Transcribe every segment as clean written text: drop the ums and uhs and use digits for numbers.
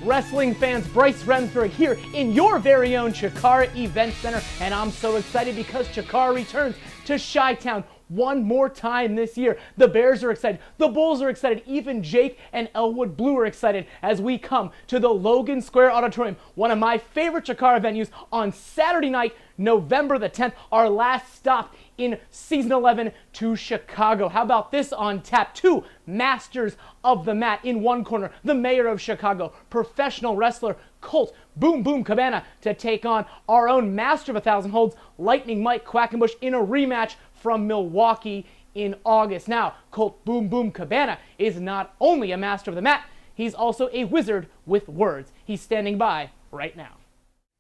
wrestling fans? Bryce Remsburg here in your very own CHIKARA Event Center, and I'm so excited because CHIKARA returns to Chi-Town one more time this year. The Bears are excited, the Bulls are excited, even Jake and Elwood Blue are excited as we come to the Logan Square Auditorium, one of my favorite CHIKARA venues, on Saturday night, November the 10th, our last stop in season 11 to Chicago. How about this on tap? Two masters of the mat in one corner, the mayor of Chicago, professional wrestler Colt, Boom Boom Cabana, to take on our own master of 1,000 holds, Lightning Mike Quackenbush, in a rematch from Milwaukee in August. Now, Colt Boom Boom Cabana is not only a master of the mat, he's also a wizard with words. He's standing by right now.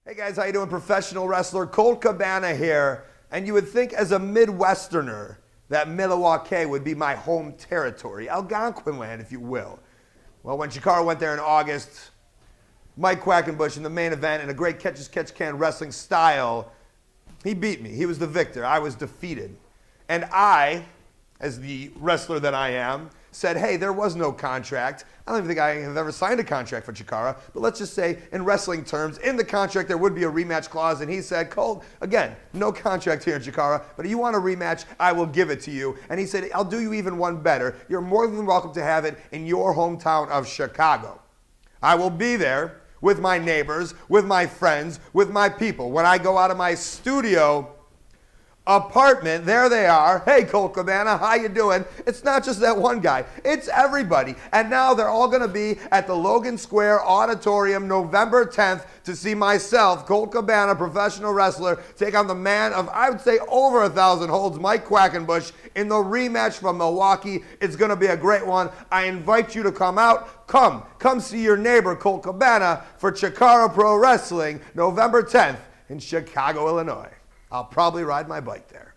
Hey guys, how you doing? Professional wrestler Colt Cabana here. And you would think as a Midwesterner that Milwaukee would be my home territory, Algonquin land, if you will. Well, when CHIKARA went there in August, Mike Quackenbush in the main event in a great catch-as-catch-can wrestling style, he beat me. He was the victor. I was defeated. And I, as the wrestler that I am, said, hey, there was no contract. I don't even think I have ever signed a contract for CHIKARA, but let's just say in wrestling terms, in the contract there would be a rematch clause, and he said, Colt, again, no contract here in CHIKARA, but if you want a rematch, I will give it to you. And he said, I'll do you even one better. You're more than welcome to have it in your hometown of Chicago. I will be there with my neighbors, with my friends, with my people. When I go out of my studio apartment, there they are. Hey, Colt Cabana, how you doing? It's not just that one guy. It's everybody. And now they're all going to be at the Logan Square Auditorium November 10th to see myself, Colt Cabana, professional wrestler, take on the man of, I would say, over 1,000 holds, Mike Quackenbush, in the rematch from Milwaukee. It's going to be a great one. I invite you to come out. Come see your neighbor, Colt Cabana, for CHIKARA Pro Wrestling, November 10th in Chicago, Illinois. I'll probably ride my bike there.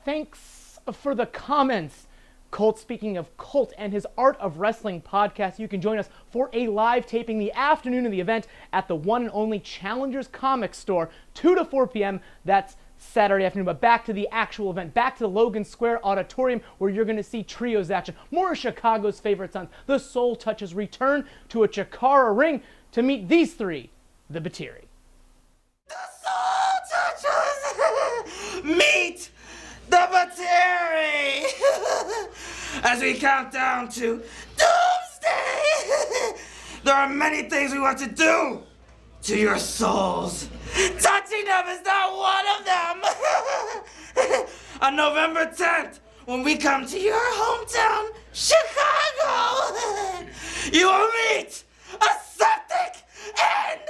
Thanks for the comments, Colt. Speaking of Colt and his Art of Wrestling podcast, you can join us for a live taping the afternoon of the event at the one and only Challengers Comic Store, 2 to 4 p.m. That's Saturday afternoon. But back to the actual event, back to the Logan Square Auditorium, where you're going to see trios action. More of Chicago's favorite sons, the Soul Touchers, return to a CHIKARA ring to meet these three, the Batiri. Meet the Batiri! As we count down to doomsday! There are many things we want to do to your souls. Touching them is not one of them! On November 10th, when we come to your hometown, Chicago, you will meet a septic end!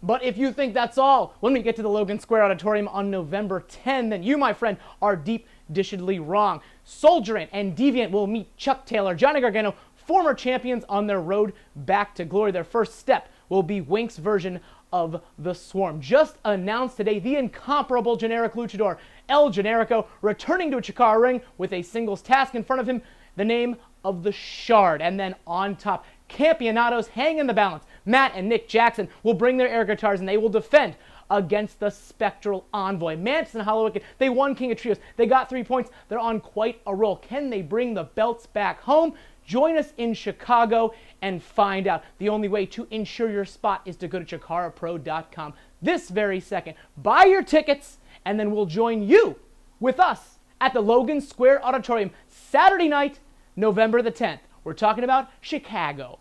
But if you think that's all when we get to the Logan Square Auditorium on November 10, then you, my friend, are deep-dishedly wrong. Soulgerant and Deviant will meet Chuck Taylor, Johnny Gargano, former champions, on their road back to glory. Their first step will be Wink's version of the Swarm. Just announced today, the incomparable generic luchador, El Generico, returning to a CHIKARA ring with a singles task in front of him, the name of the Shard. And then on top, Campeonatos hang in the balance. Matt and Nick Jackson will bring their air guitars and they will defend against the Spectral Envoy. Manson and Hollow Wicked, they won King of Trios. They got 3 points. They're on quite a roll. Can they bring the belts back home? Join us in Chicago and find out. The only way to ensure your spot is to go to CHIKARAPro.com this very second. Buy your tickets and then we'll join you with us at the Logan Square Auditorium Saturday night, November the 10th. We're talking about Chicago.